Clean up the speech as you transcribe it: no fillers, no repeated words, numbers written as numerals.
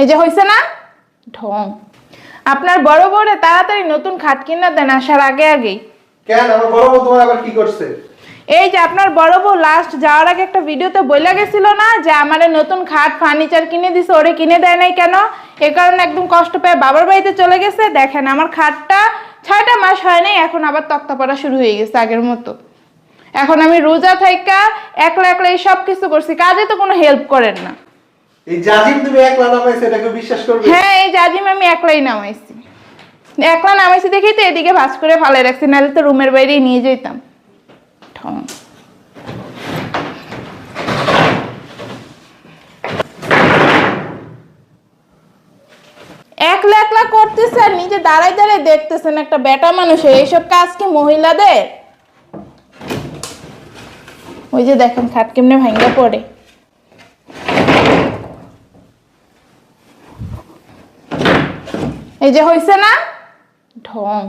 এই যে হইছে না ঢং। আপনার বড় বউরে তাড়াতাড়ি নতুন খাট কিনা দেন আসার আগে আগেই। কেন আমার বড় বউ তোমার আবার কি করছে? এই যে আপনার বড় বউ লাস্ট যাওয়ার আগে একটা ভিডিওতে বইলা গেছিল না যে আমারে নতুন খাট ফার্নিচার কিনে দিছে, ওরে কিনে দেয় নাই কেন? এ কারণে একদম কষ্ট পেয়ে বাবার বাড়িতে চলে গেছে। দেখেন আমার খাটটা 6টা মাস হয় নাই, এখন আবার তক্তা পড়া শুরু হয়ে গেছে আগের মতো। এখন আমি রোজা থাইকা একলা একলা এই সব কিছু করছি, কাজে তো কোনো হেল্প করেন না। এই জাজিম তুমি একলা নামাইছে এটা কেউ বিশ্বাস করবে? হ্যাঁ এই জাজিম আমি একলাই নামাইছি, একলা নামাইছি দেখেই তো এদিকে ভাঁজ করে ফালাই রাখছি, নাহলে তো রুমের বাইরেই নিয়ে যেতাম। ঠং। একলা একলা করতেছেন, নিজে দাঁড়াই দাঁড়াই দেখতেছেন, একটা বেটা মানুষের এইসব কাজ কি মহিলাদের? ওই যে দেখেন খাট কেমনে ভাঙ্গা পড়ে। এই যে হইছে না ঢং।